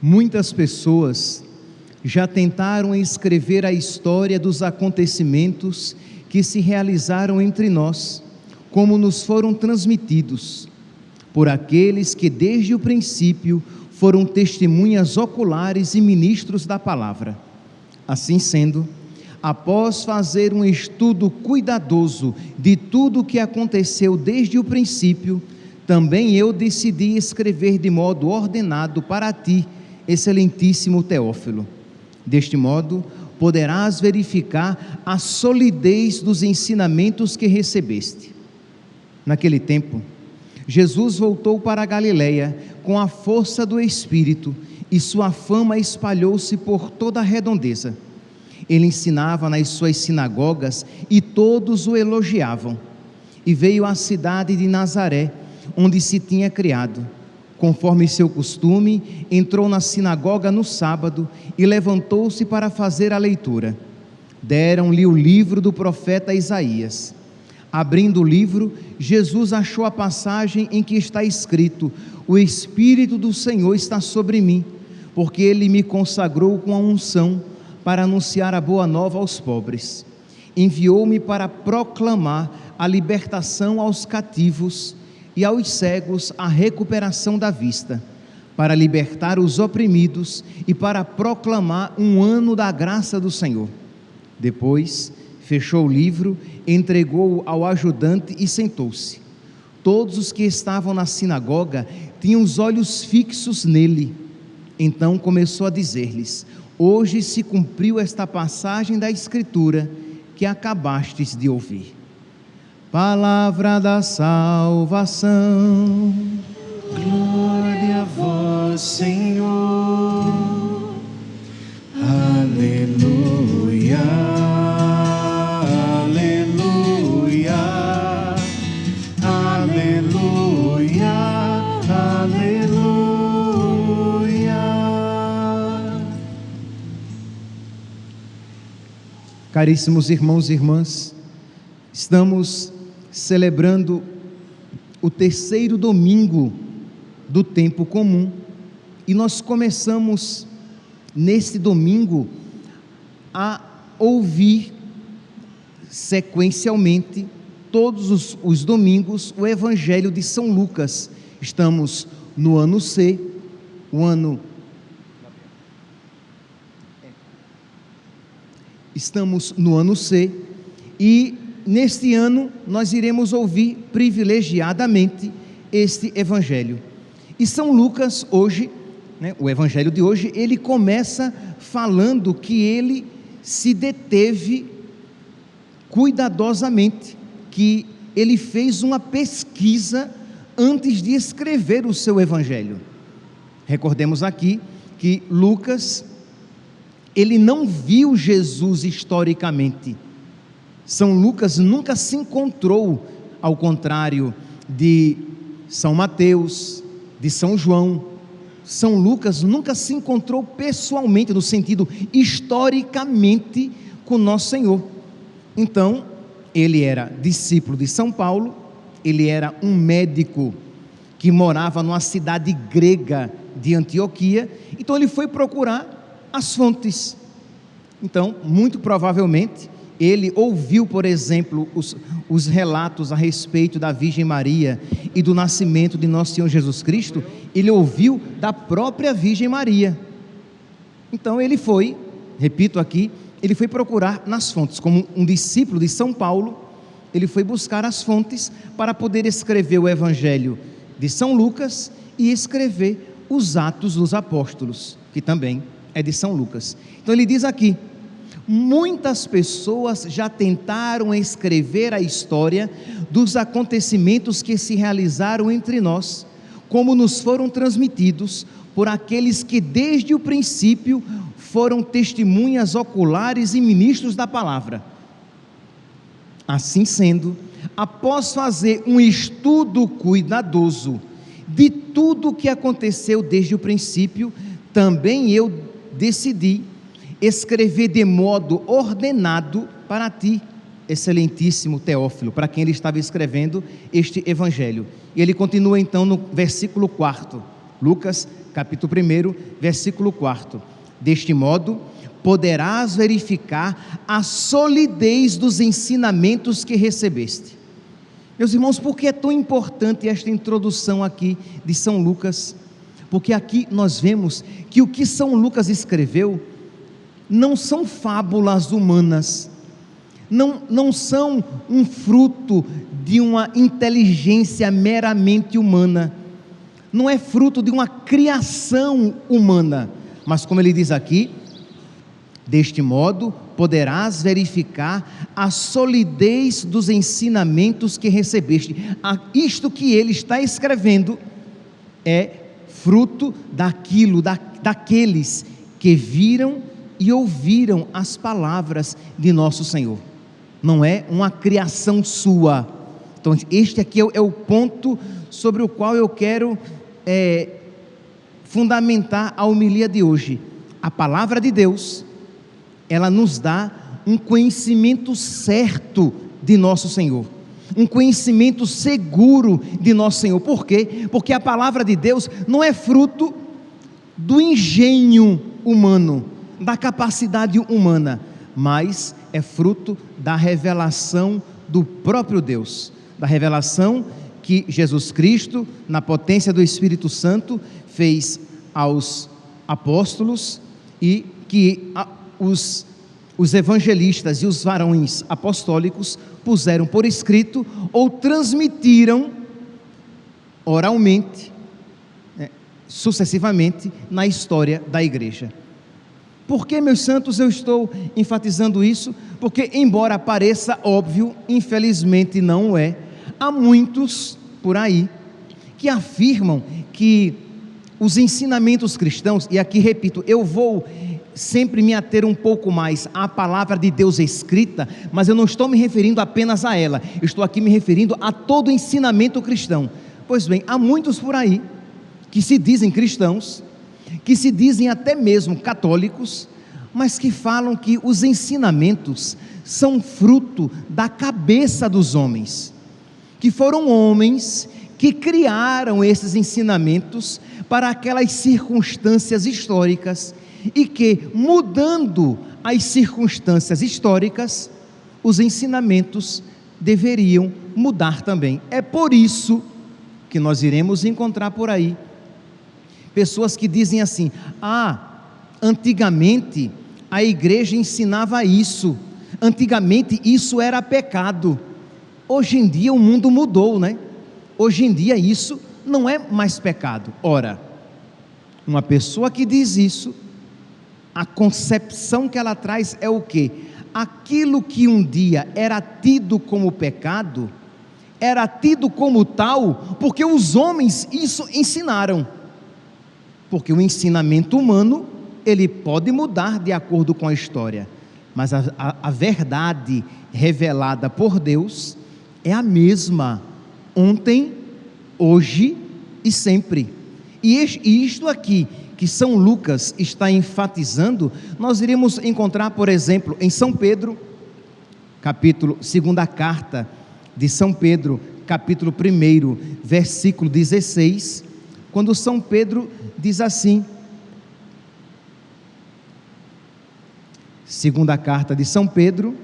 Muitas pessoas já tentaram escrever a história dos acontecimentos que se realizaram entre nós, como nos foram transmitidos por aqueles que desde o princípio foram testemunhas oculares e ministros da palavra. Assim sendo, após fazer um estudo cuidadoso de tudo o que aconteceu desde o princípio, também eu decidi escrever de modo ordenado para ti, excelentíssimo Teófilo. Deste modo, poderás verificar a solidez dos ensinamentos que recebeste. Naquele tempo, Jesus voltou para a Galileia com a força do Espírito, e sua fama espalhou-se por toda a redondeza. Ele ensinava nas suas sinagogas e todos o elogiavam. E veio à cidade de Nazaré, onde se tinha criado. Conforme seu costume, entrou na sinagoga no sábado e levantou-se para fazer a leitura. Deram-lhe o livro do profeta Isaías. Abrindo o livro, Jesus achou a passagem em que está escrito: o Espírito do Senhor está sobre mim, porque Ele me consagrou com a unção para anunciar a boa nova aos pobres. Enviou-me para proclamar a libertação aos cativos e aos cegos a recuperação da vista, para libertar os oprimidos e para proclamar um ano da graça do Senhor. Depois, fechou o livro, entregou-o ao ajudante e sentou-se. Todos os que estavam na sinagoga tinham os olhos fixos nele. Então começou a dizer-lhes: hoje se cumpriu esta passagem da Escritura que acabastes de ouvir. Palavra da salvação. Glória a vós, Senhor. Aleluia, aleluia, aleluia, aleluia. Caríssimos irmãos e irmãs, estamos celebrando o terceiro domingo do tempo comum, e nós começamos neste domingo a ouvir sequencialmente todos os domingos o Evangelho de São Lucas. Estamos no ano C, e neste ano nós iremos ouvir privilegiadamente este Evangelho. E São Lucas hoje, o Evangelho de hoje, ele começa falando que ele se deteve cuidadosamente, que ele fez uma pesquisa antes de escrever o seu Evangelho. Recordemos aqui que Lucas, ele não viu Jesus historicamente. São Lucas nunca se encontrou, ao contrário de São Mateus, de São João. São Lucas nunca se encontrou pessoalmente, no sentido historicamente, com Nosso Senhor. Então, ele era discípulo de São Paulo, ele era um médico que morava numa cidade grega de Antioquia, então ele foi procurar as fontes. Então, muito provavelmente, ele ouviu, por exemplo, os relatos a respeito da Virgem Maria e do nascimento de Nosso Senhor Jesus Cristo. Ele ouviu da própria Virgem Maria. Então ele foi, repito aqui, ele foi procurar nas fontes. Como um discípulo de São Paulo, ele foi buscar as fontes para poder escrever o Evangelho de São Lucas e escrever os Atos dos Apóstolos, que também é de São Lucas. Então ele diz aqui: muitas pessoas já tentaram escrever a história dos acontecimentos que se realizaram entre nós, como nos foram transmitidos por aqueles que desde o princípio foram testemunhas oculares e ministros da palavra. Assim sendo, após fazer um estudo cuidadoso de tudo o que aconteceu desde o princípio, também eu decidi escrever de modo ordenado para ti, excelentíssimo Teófilo, para quem ele estava escrevendo este Evangelho. E ele continua então no versículo 4, Lucas, capítulo 1, versículo 4. Deste modo, poderás verificar a solidez dos ensinamentos que recebeste. Meus irmãos, por que é tão importante esta introdução aqui de São Lucas? Porque aqui nós vemos que o que São Lucas escreveu não são fábulas humanas, não são um fruto de uma inteligência meramente humana, não é fruto de uma criação humana, mas como ele diz aqui, deste modo poderás verificar a solidez dos ensinamentos que recebeste. Isto que ele está escrevendo é fruto daqueles que viram e ouviram as palavras de nosso Senhor, não é uma criação sua. Então este aqui é o ponto sobre o qual eu quero fundamentar a homilia de hoje. A palavra de Deus, ela nos dá um conhecimento certo de nosso Senhor, um conhecimento seguro de nosso Senhor. Por quê? Porque a palavra de Deus não é fruto do engenho humano, da capacidade humana, mas é fruto da revelação do próprio Deus, da revelação que Jesus Cristo, na potência do Espírito Santo, fez aos apóstolos e que os evangelistas e os varões apostólicos puseram por escrito ou transmitiram oralmente, sucessivamente na história da igreja. Por que, meus santos, eu estou enfatizando isso? Porque, embora pareça óbvio, infelizmente não é. Há muitos por aí que afirmam que os ensinamentos cristãos, e aqui repito, eu vou sempre me ater um pouco mais à palavra de Deus escrita, mas eu não estou me referindo apenas a ela, estou aqui me referindo a todo o ensinamento cristão. Pois bem, há muitos por aí que se dizem cristãos, que se dizem até mesmo católicos, mas que falam que os ensinamentos são fruto da cabeça dos homens, que foram homens que criaram esses ensinamentos para aquelas circunstâncias históricas e que, mudando as circunstâncias históricas, os ensinamentos deveriam mudar também. É por isso que nós iremos encontrar por aí pessoas que dizem assim: antigamente a igreja ensinava isso, antigamente isso era pecado, hoje em dia o mundo mudou, né? Hoje em dia isso não é mais pecado. Ora, uma pessoa que diz isso, a concepção que ela traz é o quê? Aquilo que um dia era tido como pecado, era tido como tal, porque os homens isso ensinaram. Porque o ensinamento humano, ele pode mudar de acordo com a história, mas a verdade revelada por Deus é a mesma, ontem, hoje e sempre. E isto aqui que São Lucas está enfatizando, nós iremos encontrar, por exemplo, em São Pedro, segunda carta de São Pedro, capítulo 1, versículo 16, quando São Pedro diz assim, segunda carta de São Pedro,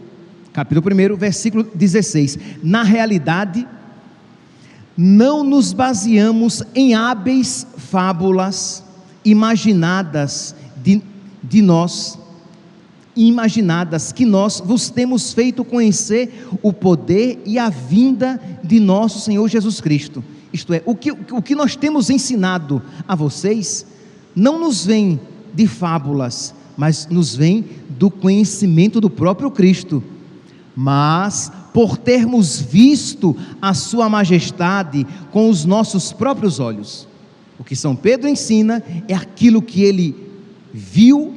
capítulo 1, versículo 16, na realidade, não nos baseamos em hábeis fábulas imaginadas de nós, imaginadas que nós vos temos feito conhecer o poder e a vinda de nosso Senhor Jesus Cristo. Isto é, o que nós temos ensinado a vocês não nos vem de fábulas, mas nos vem do conhecimento do próprio Cristo. Mas por termos visto a sua majestade com os nossos próprios olhos. O que São Pedro ensina é aquilo que ele viu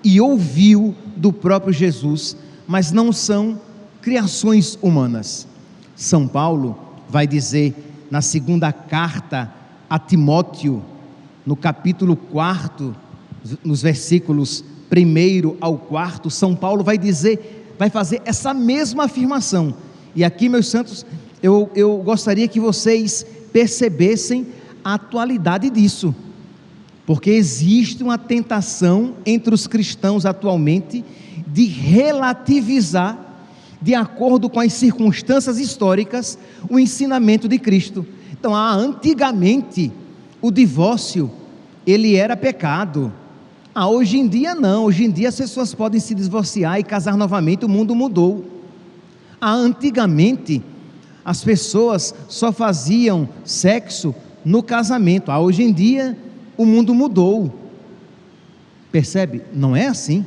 e ouviu do próprio Jesus, mas não são criações humanas. São Paulo vai dizer na segunda carta a Timóteo, no capítulo 4, nos versículos 1 ao 4, São Paulo vai fazer essa mesma afirmação. E aqui, meus santos, eu gostaria que vocês percebessem a atualidade disso. Porque existe uma tentação entre os cristãos atualmente de relativizar, de acordo com as circunstâncias históricas, o ensinamento de Cristo. Então, antigamente, o divórcio, ele era pecado. Hoje em dia não, hoje em dia as pessoas podem se divorciar e casar novamente, o mundo mudou. Antigamente, as pessoas só faziam sexo no casamento. Hoje em dia, o mundo mudou. Percebe? Não é assim.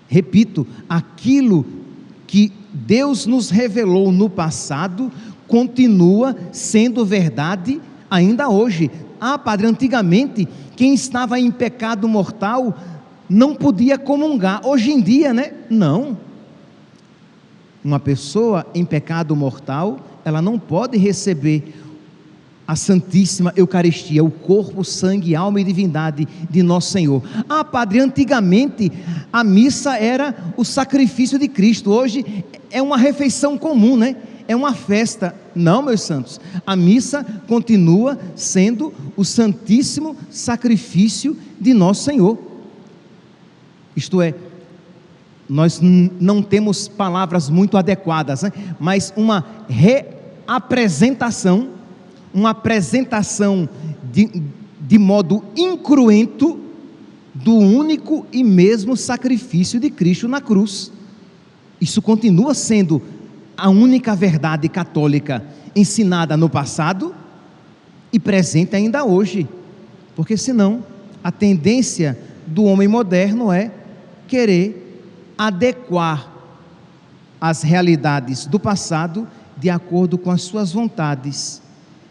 Repito, aquilo que Deus nos revelou no passado continua sendo verdade ainda hoje. Padre, antigamente quem estava em pecado mortal não podia comungar. Hoje em dia, né? Não. Uma pessoa em pecado mortal, ela não pode receber a Santíssima Eucaristia, o corpo, sangue, alma e divindade de Nosso Senhor. Padre, antigamente a missa era o sacrifício de Cristo, hoje é uma refeição comum, né? É uma festa. Não, meus santos, a missa continua sendo o santíssimo sacrifício de Nosso Senhor. Isto é, nós não temos palavras muito adequadas, né? Mas uma reapresentação, uma apresentação de modo incruento do único e mesmo sacrifício de Cristo na cruz. Isso continua sendo a única verdade católica ensinada no passado e presente ainda hoje, porque senão a tendência do homem moderno é querer adequar as realidades do passado de acordo com as suas vontades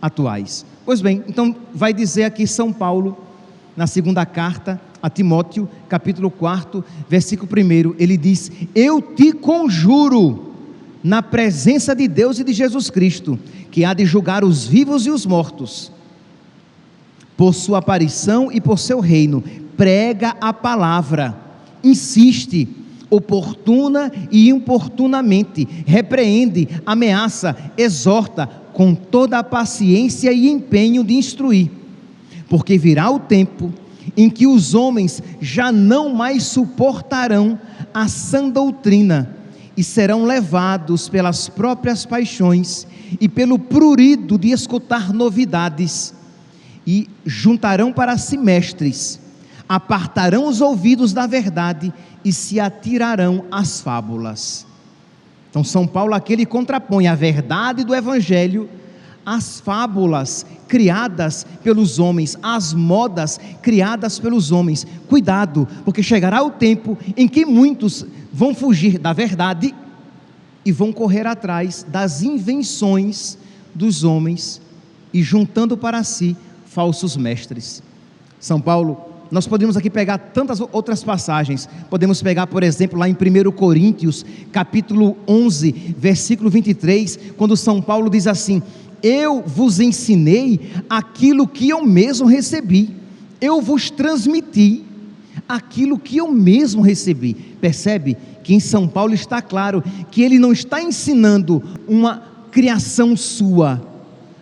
atuais. Pois bem, então vai dizer aqui São Paulo, na segunda carta a Timóteo, capítulo 4, versículo 1, ele diz: eu te conjuro, na presença de Deus e de Jesus Cristo, que há de julgar os vivos e os mortos, por sua aparição e por seu reino, prega a palavra, insiste, oportuna e importunamente, repreende, ameaça, exorta, com toda a paciência e empenho de instruir, porque virá o tempo em que os homens já não mais suportarão a sã doutrina e serão levados pelas próprias paixões e pelo prurido de escutar novidades, e juntarão para si mestres, apartarão os ouvidos da verdade e se atirarão às fábulas. Então São Paulo aqui ele contrapõe a verdade do Evangelho às fábulas criadas pelos homens, às modas criadas pelos homens. Cuidado, porque chegará o tempo em que muitos vão fugir da verdade e vão correr atrás das invenções dos homens e juntando para si falsos mestres. São Paulo, nós podemos aqui pegar tantas outras passagens, podemos pegar, por exemplo, lá em 1 Coríntios, capítulo 11, versículo 23, quando São Paulo diz assim: eu vos ensinei aquilo que eu mesmo recebi, eu vos transmiti aquilo que eu mesmo recebi. Percebe que em São Paulo está claro que ele não está ensinando uma criação sua,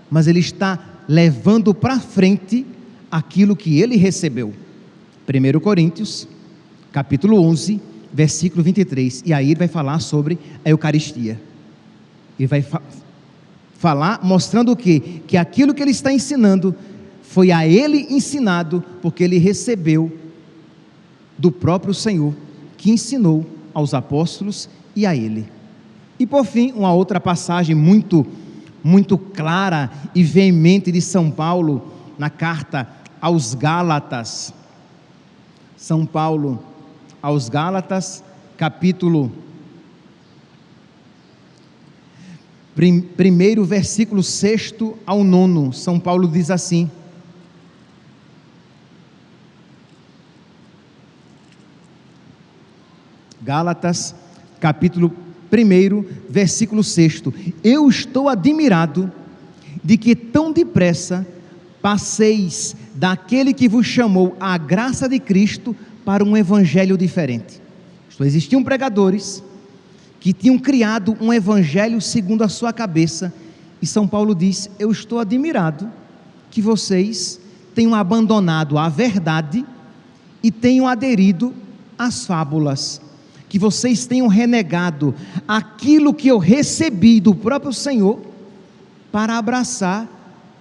mas ele está levando para frente aquilo que ele recebeu. 1 Coríntios, capítulo 11, versículo 23, e aí ele vai falar sobre a Eucaristia. Ele vai falar mostrando o quê? Que aquilo que ele está ensinando foi a ele ensinado, porque ele recebeu do próprio Senhor, que ensinou aos apóstolos e a ele. E por fim, uma outra passagem muito clara e veemente de São Paulo, na carta aos Gálatas. São Paulo aos Gálatas, capítulo 1, versículo 6 ao 9, São Paulo diz assim: Gálatas, capítulo 1, versículo 6: eu estou admirado de que tão depressa passeis daquele que vos chamou à graça de Cristo para um evangelho diferente. Existiam pregadores que tinham criado um evangelho segundo a sua cabeça, e São Paulo diz: eu estou admirado que vocês tenham abandonado a verdade e tenham aderido às fábulas, que vocês tenham renegado aquilo que eu recebi do próprio Senhor, para abraçar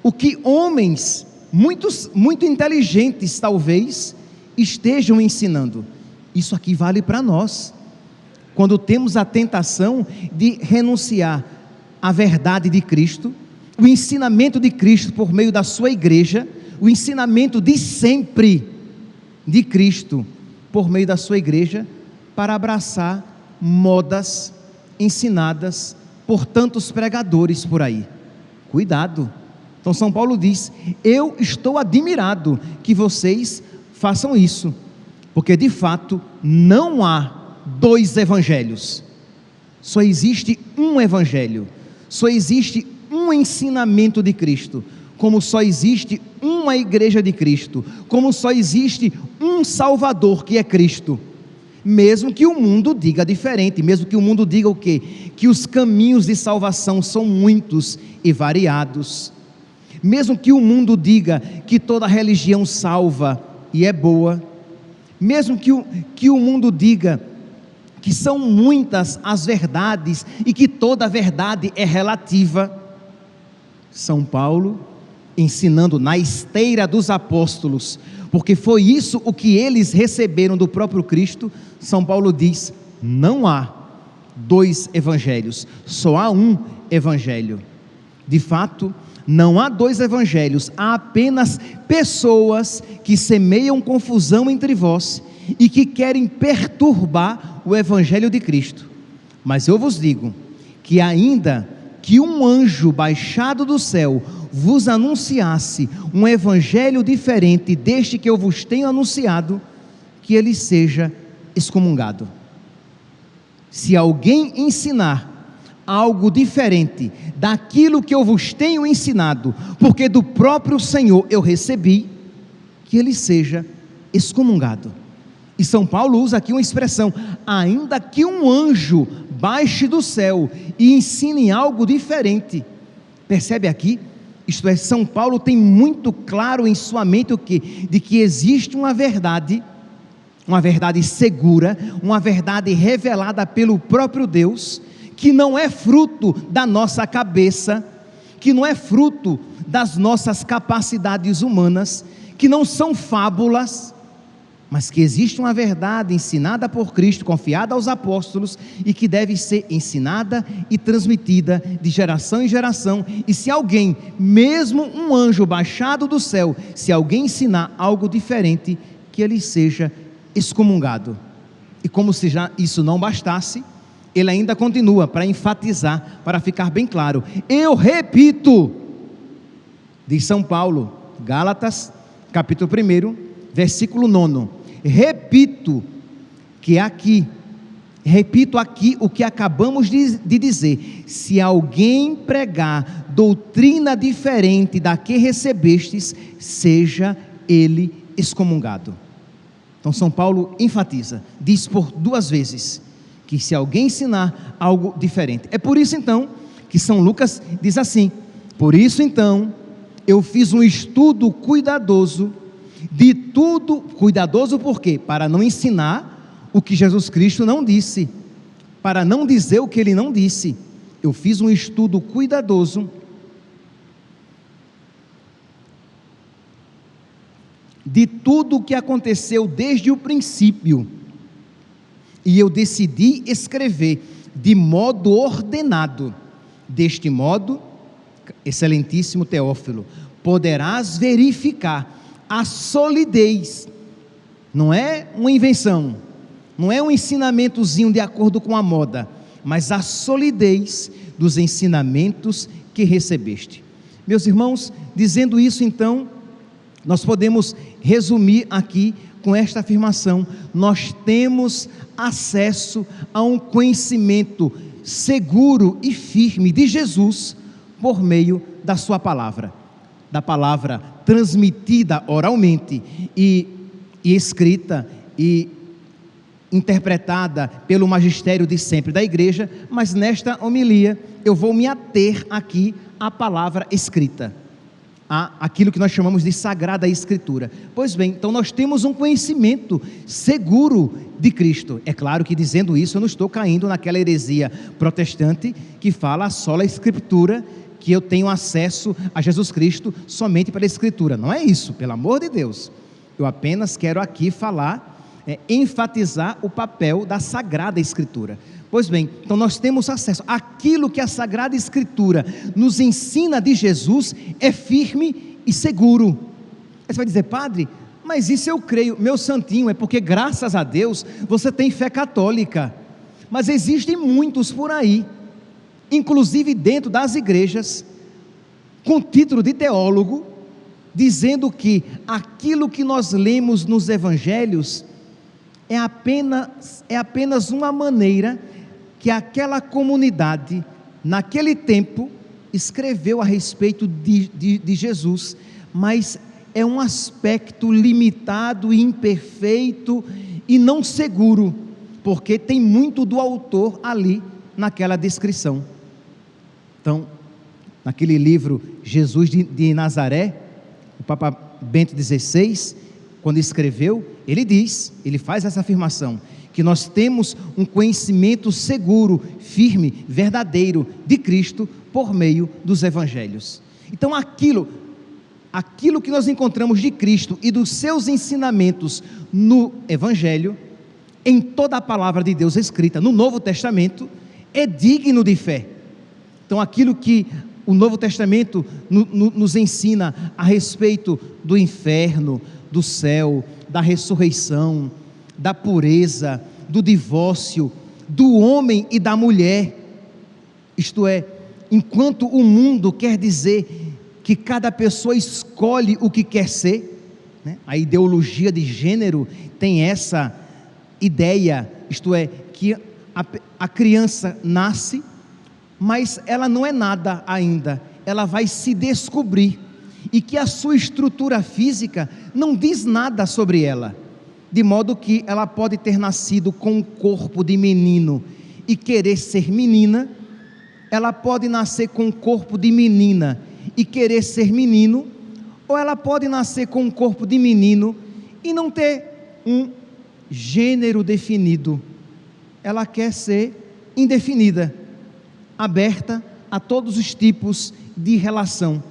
o que homens, muito inteligentes talvez, estejam ensinando. Isso aqui vale para nós, quando temos a tentação de renunciar à verdade de Cristo, o ensinamento de Cristo por meio da sua igreja, o ensinamento de sempre de Cristo por meio da sua igreja, para abraçar modas ensinadas por tantos pregadores por aí. Cuidado. Então São Paulo diz: eu estou admirado que vocês façam isso, porque de fato não há dois evangelhos, só existe um evangelho, só existe um ensinamento de Cristo, como só existe uma igreja de Cristo, como só existe um Salvador, que é Cristo. Mesmo que o mundo diga diferente, mesmo que o mundo diga o quê? Que os caminhos de salvação são muitos e variados, mesmo que o mundo diga que toda religião salva e é boa, mesmo que o mundo diga que são muitas as verdades e que toda verdade é relativa, São Paulo, ensinando na esteira dos apóstolos, porque foi isso o que eles receberam do próprio Cristo, São Paulo diz: não há dois evangelhos, só há um evangelho. De fato, não há dois evangelhos, há apenas pessoas que semeiam confusão entre vós e que querem perturbar o evangelho de Cristo. Mas eu vos digo que ainda que um anjo baixado do céu vos anunciasse um evangelho diferente deste que eu vos tenho anunciado, que ele seja excomungado. Se alguém ensinar algo diferente daquilo que eu vos tenho ensinado, porque do próprio Senhor eu recebi, que ele seja excomungado. E São Paulo usa aqui uma expressão: ainda que um anjo baixe do céu e ensine algo diferente. Percebe aqui? Isto é, São Paulo tem muito claro em sua mente o quê? De que existe uma verdade segura, uma verdade revelada pelo próprio Deus, que não é fruto da nossa cabeça, que não é fruto das nossas capacidades humanas, que não são fábulas, mas que existe uma verdade ensinada por Cristo, confiada aos apóstolos, e que deve ser ensinada e transmitida de geração em geração. E se alguém, mesmo um anjo baixado do céu, se alguém ensinar algo diferente, que ele seja excomungado. E como se já isso não bastasse, ele ainda continua para enfatizar, para ficar bem claro: eu repito, diz São Paulo, Gálatas, capítulo 1, versículo 9, repito aqui o que acabamos de dizer: se alguém pregar doutrina diferente da que recebestes, seja ele excomungado. Então São Paulo enfatiza, diz por duas vezes, que se alguém ensinar algo diferente. É por isso então que São Lucas diz assim: por isso então eu fiz um estudo cuidadoso de tudo. Cuidadoso por quê? Para não ensinar o que Jesus Cristo não disse, para não dizer o que ele não disse. Eu fiz um estudo cuidadoso de tudo o que aconteceu desde o princípio, e eu decidi escrever de modo ordenado. Deste modo, excelentíssimo Teófilo, poderás verificar a solidez, não é uma invenção, não é um ensinamentozinho de acordo com a moda, mas a solidez dos ensinamentos que recebeste. Meus irmãos, dizendo isso então, nós podemos resumir aqui com esta afirmação: nós temos acesso a um conhecimento seguro e firme de Jesus por meio da sua palavra, da palavra transmitida oralmente e escrita e interpretada pelo magistério de sempre da igreja, mas nesta homilia eu vou me ater aqui à palavra escrita. aquilo que nós chamamos de Sagrada Escritura. Pois bem, então nós temos um conhecimento seguro de Cristo. É claro que dizendo isso eu não estou caindo naquela heresia protestante que fala sola Escritura, que eu tenho acesso a Jesus Cristo somente pela Escritura. Não é isso, pelo amor de Deus. Eu apenas quero aqui falar, enfatizar o papel da Sagrada Escritura. Pois bem, então nós temos acesso àquilo que a Sagrada Escritura nos ensina de Jesus, é firme e seguro. Aí você vai dizer: padre, mas isso eu creio. Meu santinho, é porque graças a Deus você tem fé católica, mas existem muitos por aí, inclusive dentro das igrejas, com título de teólogo, dizendo que aquilo que nós lemos nos evangelhos é apenas uma maneira que aquela comunidade, naquele tempo, escreveu a respeito de Jesus, mas é um aspecto limitado, imperfeito e não seguro, porque tem muito do autor ali naquela descrição. Então, naquele livro Jesus de Nazaré, o Papa Bento XVI, quando escreveu, ele faz essa afirmação, que nós temos um conhecimento seguro, firme, verdadeiro de Cristo por meio dos evangelhos. Então aquilo que nós encontramos de Cristo e dos seus ensinamentos no evangelho, em toda a palavra de Deus escrita no Novo Testamento, é digno de fé. Então aquilo que o Novo Testamento nos ensina a respeito do inferno, do céu, da ressurreição, da pureza, do divórcio, do homem e da mulher, isto é, enquanto o mundo quer dizer que cada pessoa escolhe o que quer ser, né? A ideologia de gênero tem essa ideia, isto é, que a criança nasce, mas ela não é nada ainda, ela vai se descobrir, e que a sua estrutura física não diz nada sobre ela, de modo que ela pode ter nascido com um corpo de menino e querer ser menina, ela pode nascer com um corpo de menina e querer ser menino, ou ela pode nascer com um corpo de menino e não ter um gênero definido, ela quer ser indefinida, aberta a todos os tipos de relação.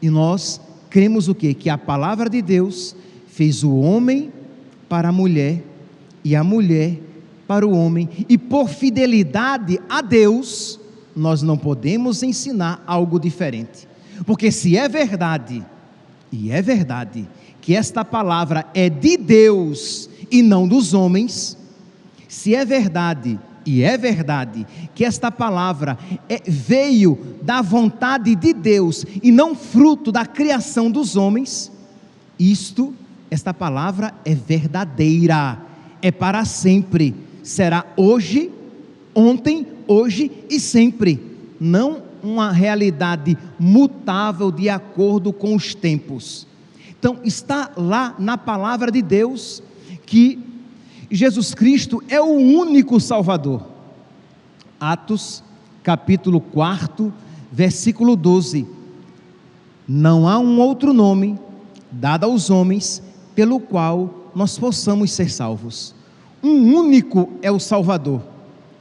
E nós cremos o quê? Que a palavra de Deus fez o homem para a mulher e a mulher para o homem, e por fidelidade a Deus nós não podemos ensinar algo diferente, porque se é verdade, e é verdade, que esta palavra é de Deus e não dos homens, se é verdade, e é verdade, que esta palavra veio da vontade de Deus e não fruto da criação dos homens, esta palavra é verdadeira, é para sempre, será hoje, ontem, hoje e sempre, não uma realidade mutável de acordo com os tempos. Então está lá na palavra de Deus que Jesus Cristo é o único Salvador. Atos capítulo 4, versículo 12, não há um outro nome dado aos homens pelo qual nós possamos ser salvos. Um único é o Salvador,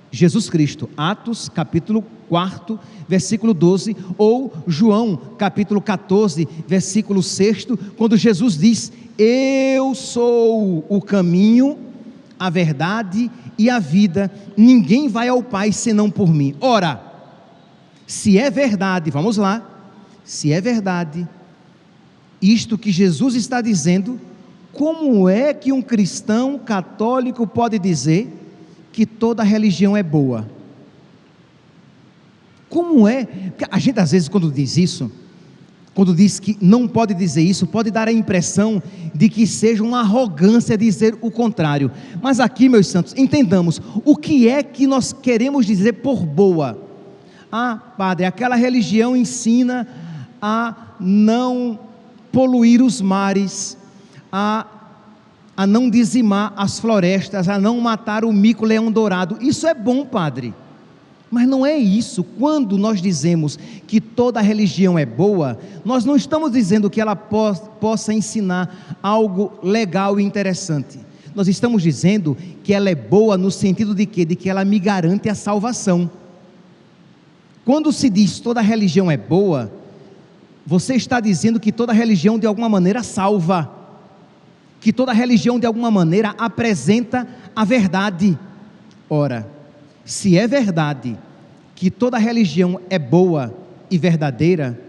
Jesus Cristo. Atos capítulo 4, versículo 12, ou João capítulo 14, versículo 6, quando Jesus diz: eu sou o caminho, a verdade e a vida, ninguém vai ao Pai senão por mim. Ora, se é verdade, vamos lá, se é verdade isto que Jesus está dizendo, como é que um cristão católico pode dizer que toda religião é boa? Como é? Porque a gente às vezes quando diz isso, quando diz que não pode dizer isso, pode dar a impressão de que seja uma arrogância dizer o contrário. Mas aqui, meus santos, entendamos, o que é que nós queremos dizer por boa? Ah, padre, aquela religião ensina a não poluir os mares, a não dizimar as florestas, a não matar o mico-leão dourado. Isso é bom, padre. Mas não é isso. Quando nós dizemos que toda religião é boa, nós não estamos dizendo que ela possa ensinar algo legal e interessante. Nós estamos dizendo que ela é boa no sentido de quê? De que ela me garante a salvação. Quando se diz toda religião é boa, você está dizendo que toda religião de alguma maneira salva, que toda religião de alguma maneira apresenta a verdade. Ora, se é verdade que toda religião é boa e verdadeira,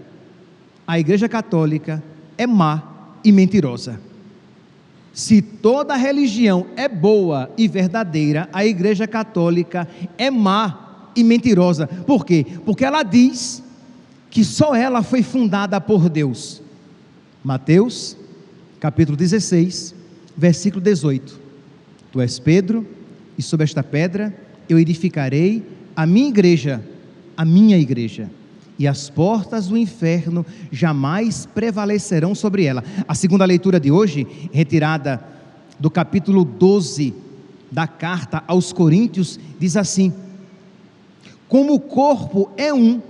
a Igreja Católica é má e mentirosa. Se toda religião é boa e verdadeira, a Igreja Católica é má e mentirosa. Por quê? Porque ela diz que só ela foi fundada por Deus. Mateus, capítulo 16, versículo 18. Tu és Pedro, e sobre esta pedra eu edificarei a minha igreja, e as portas do inferno jamais prevalecerão sobre ela. A segunda leitura de hoje, retirada do capítulo 12 da carta aos Coríntios, diz assim: como o corpo é um,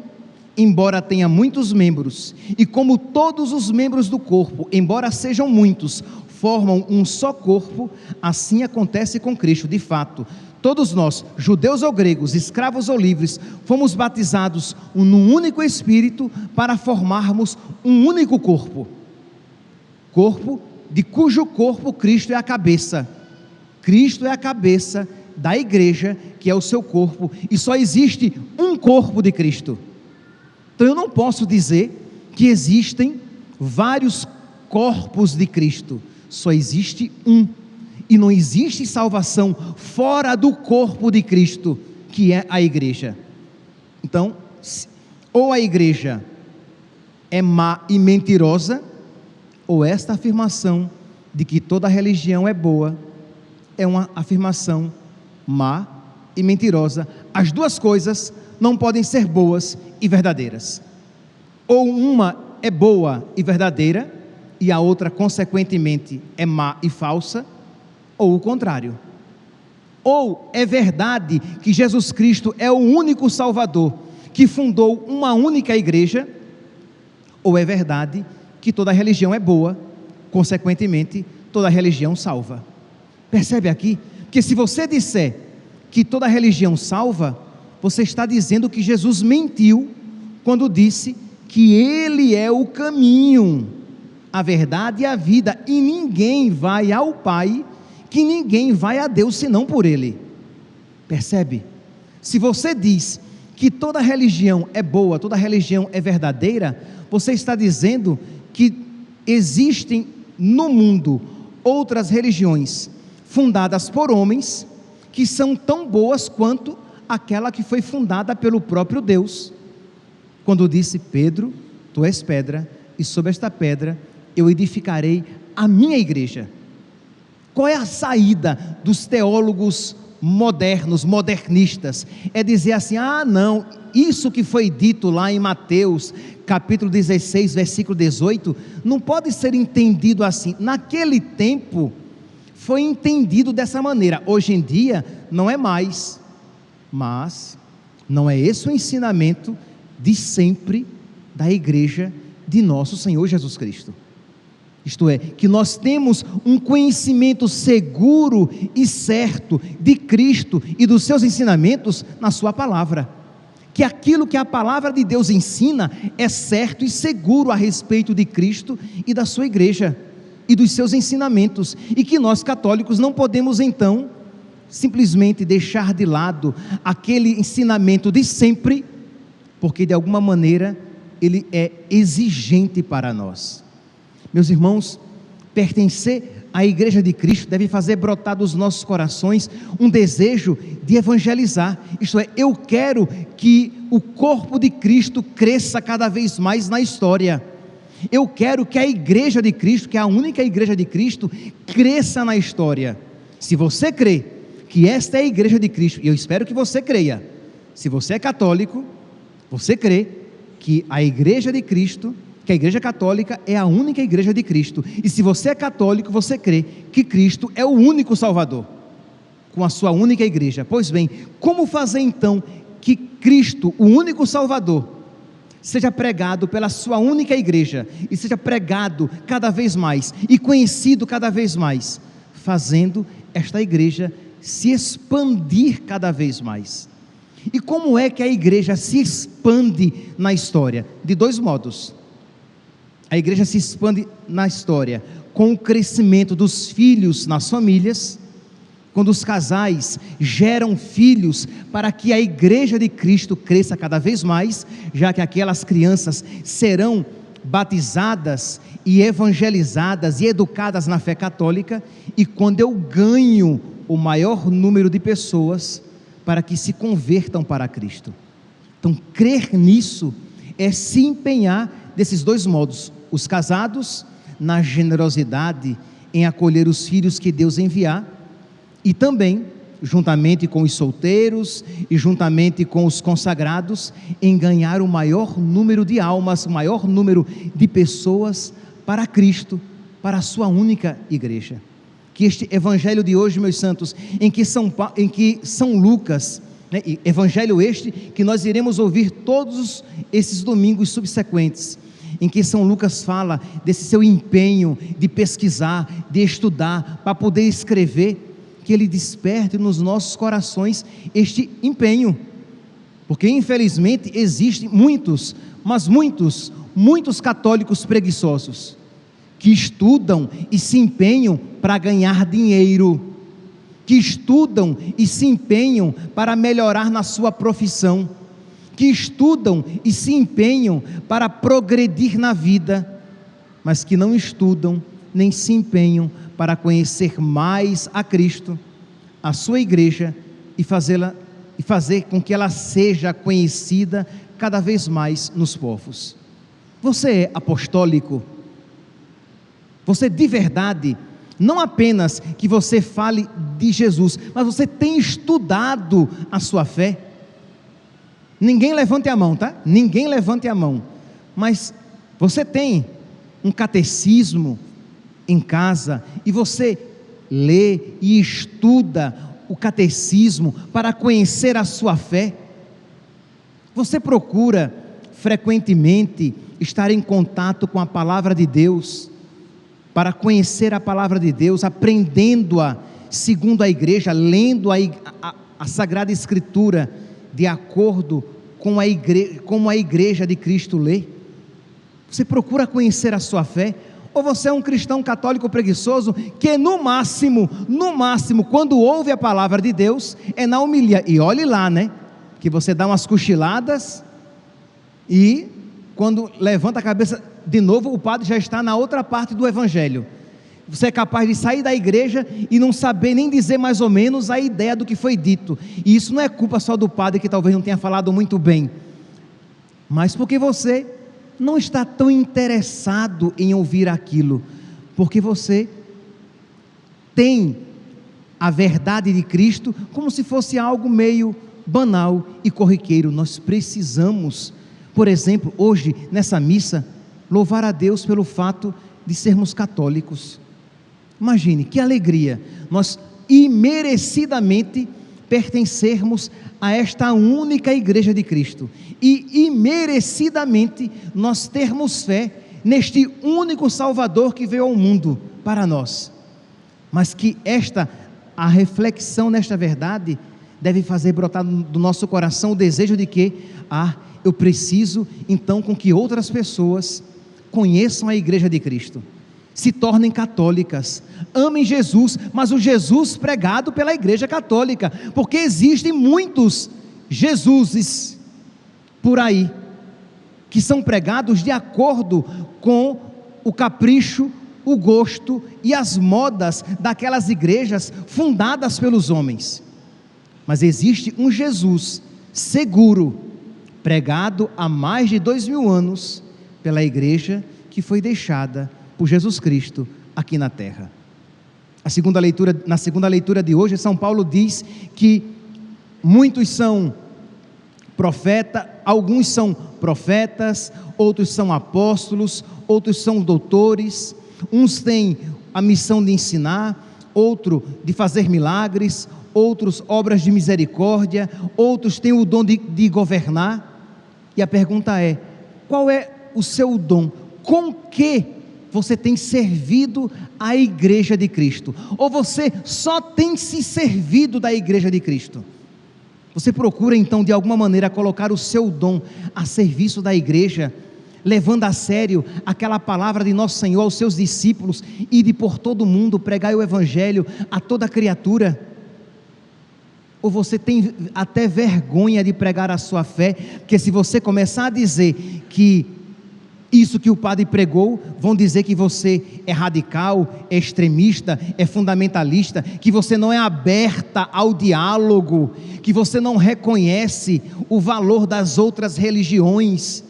embora tenha muitos membros, e como todos os membros do corpo, embora sejam muitos, formam um só corpo, assim acontece com Cristo. De fato, todos nós, judeus ou gregos, escravos ou livres, fomos batizados num único Espírito para formarmos um único corpo, de cujo corpo Cristo é a cabeça. Cristo é a cabeça da igreja, que é o seu corpo, e só existe um corpo de Cristo. Então eu não posso dizer que existem vários corpos de Cristo, só existe um, e não existe salvação fora do corpo de Cristo, que é a igreja. Então, ou a igreja é má e mentirosa, ou esta afirmação de que toda religião é boa, é uma afirmação má e mentirosa. As duas coisas não podem ser boas e verdadeiras. Ou uma é boa e verdadeira, e a outra, consequentemente, é má e falsa, ou o contrário. Ou é verdade que Jesus Cristo é o único Salvador, que fundou uma única igreja, ou é verdade que toda religião é boa, consequentemente, toda religião salva. Percebe aqui? Porque se você disser que toda religião salva, você está dizendo que Jesus mentiu quando disse que Ele é o caminho, a verdade e a vida, e ninguém vai ao Pai, que ninguém vai a Deus senão por Ele. Percebe? Se você diz que toda religião é boa, toda religião é verdadeira, você está dizendo que existem no mundo outras religiões fundadas por homens que são tão boas quanto aquela que foi fundada pelo próprio Deus, quando disse: Pedro, tu és pedra, e sobre esta pedra eu edificarei a minha igreja. Qual é a saída dos teólogos modernos, modernistas? É dizer assim: ah não, isso que foi dito lá em Mateus capítulo 16, versículo 18, não pode ser entendido assim. Naquele tempo foi entendido dessa maneira, hoje em dia não é mais. Mas não é esse o ensinamento de sempre da igreja de nosso Senhor Jesus Cristo. Isto é, que nós temos um conhecimento seguro e certo de Cristo e dos seus ensinamentos na sua palavra, que aquilo que a palavra de Deus ensina é certo e seguro a respeito de Cristo e da sua igreja e dos seus ensinamentos, e que nós católicos não podemos então simplesmente deixar de lado aquele ensinamento de sempre, porque de alguma maneira ele é exigente para nós. Meus irmãos, pertencer à igreja de Cristo deve fazer brotar dos nossos corações um desejo de evangelizar. Isto é, eu quero que o corpo de Cristo cresça cada vez mais na história. Eu quero que a igreja de Cristo, que é a única igreja de Cristo, cresça na história. Se você crê que esta é a igreja de Cristo, e eu espero que você creia, se você é católico, você crê que a igreja de Cristo, que a igreja católica é a única igreja de Cristo, e se você é católico, você crê que Cristo é o único Salvador, com a sua única igreja. Pois bem, como fazer então que Cristo, o único Salvador, seja pregado pela sua única igreja, e seja pregado cada vez mais, e conhecido cada vez mais, fazendo esta igreja se expandir cada vez mais. E como é que a igreja se expande na história? De dois modos. A igreja se expande na história com o crescimento dos filhos nas famílias, quando os casais geram filhos para que a igreja de Cristo cresça cada vez mais, já que aquelas crianças serão batizadas e evangelizadas e educadas na fé católica, e quando eu ganho o maior número de pessoas para que se convertam para Cristo. Então, crer nisso é se empenhar desses dois modos: os casados na generosidade em acolher os filhos que Deus enviar, e também, juntamente com os solteiros e juntamente com os consagrados, em ganhar o maior número de almas, o maior número de pessoas para Cristo, para a sua única igreja. Que este evangelho de hoje, meus santos, em que São Lucas, né, evangelho este que nós iremos ouvir todos esses domingos subsequentes, em que São Lucas fala desse seu empenho de pesquisar, de estudar, para poder escrever, que ele desperte nos nossos corações este empenho, porque infelizmente existem muitos católicos preguiçosos, que estudam e se empenham para ganhar dinheiro, que estudam e se empenham para melhorar na sua profissão, que estudam e se empenham para progredir na vida, mas que não estudam nem se empenham para conhecer mais a Cristo, a sua igreja, e fazer com que ela seja conhecida cada vez mais nos povos. Você é apostólico? Você de verdade, não apenas que você fale de Jesus, mas você tem estudado a sua fé? Ninguém levante a mão, tá? Ninguém levante a mão. Mas você tem um catecismo em casa, e você lê e estuda o catecismo para conhecer a sua fé? Você procura frequentemente estar em contato com a palavra de Deus, para conhecer a palavra de Deus, aprendendo-a segundo a igreja, lendo a Sagrada Escritura de acordo com como a igreja de Cristo lê? Você procura conhecer a sua fé? Ou você é um cristão católico preguiçoso, que no máximo, quando ouve a palavra de Deus, é na homilia, e olhe lá, né, que você dá umas cochiladas, e quando levanta a cabeça de novo, o padre já está na outra parte do evangelho. Você é capaz de sair da igreja e não saber nem dizer mais ou menos a ideia do que foi dito, e isso não é culpa só do padre, que talvez não tenha falado muito bem, mas porque você não está tão interessado em ouvir aquilo, porque você tem a verdade de Cristo como se fosse algo meio banal e corriqueiro. Nós precisamos, por exemplo, hoje nessa missa, louvar a Deus pelo fato de sermos católicos. Imagine que alegria nós imerecidamente pertencermos a esta única igreja de Cristo, e imerecidamente nós termos fé neste único Salvador que veio ao mundo para nós. Mas que a reflexão nesta verdade deve fazer brotar do nosso coração o desejo de que eu preciso então com que outras pessoas conheçam a igreja de Cristo, se tornem católicas, amem Jesus, mas o Jesus pregado pela igreja católica, porque existem muitos Jesuses por aí, que são pregados de acordo com o capricho, o gosto e as modas daquelas igrejas fundadas pelos homens. Mas existe um Jesus seguro, pregado há mais de 2000 anos pela igreja que foi deixada por Jesus Cristo aqui na terra. Na segunda leitura de hoje, São Paulo diz que muitos são profetas, alguns são profetas, outros são apóstolos, outros são doutores, uns têm a missão de ensinar, outro de fazer milagres, outros obras de misericórdia, outros têm o dom de governar. E a pergunta é: qual é o seu dom? Com que você tem servido a igreja de Cristo? Ou você só tem se servido da igreja de Cristo? Você procura então de alguma maneira colocar o seu dom a serviço da igreja, levando a sério aquela palavra de nosso Senhor aos seus discípulos: ide por todo o mundo, pregai o evangelho a toda criatura? Ou você tem até vergonha de pregar a sua fé, porque se você começar a dizer que isso que o padre pregou, vão dizer que você é radical, é extremista, é fundamentalista, que você não é aberta ao diálogo, que você não reconhece o valor das outras religiões,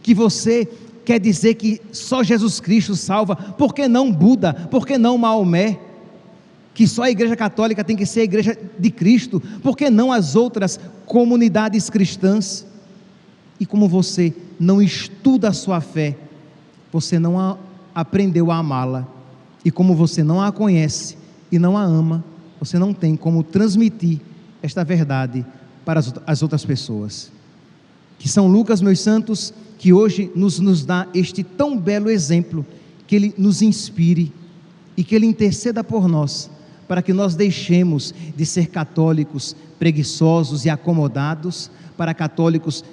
que você quer dizer que só Jesus Cristo salva. Por que não Buda? Por que não Maomé? Que só a igreja católica tem que ser a igreja de Cristo? Por que não as outras comunidades cristãs? E como você não estuda a sua fé, você não aprendeu a amá-la, e como você não a conhece e não a ama, você não tem como transmitir esta verdade para as outras pessoas. Que São Lucas, meus santos, que hoje nos dá este tão belo exemplo, que ele nos inspire e que ele interceda por nós, para que nós deixemos de ser católicos preguiçosos e acomodados, para católicos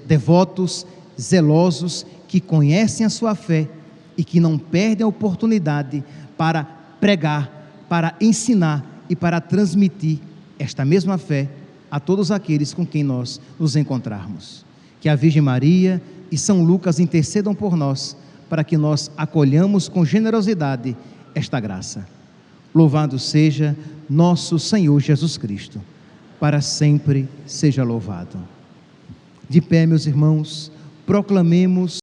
devotos, zelosos, que conhecem a sua fé e que não perdem a oportunidade para pregar, para ensinar e para transmitir esta mesma fé a todos aqueles com quem nós nos encontrarmos. Que a Virgem Maria e São Lucas intercedam por nós, para que nós acolhamos com generosidade esta graça. Louvado seja nosso Senhor Jesus Cristo, para sempre seja louvado. De pé, meus irmãos, proclamemos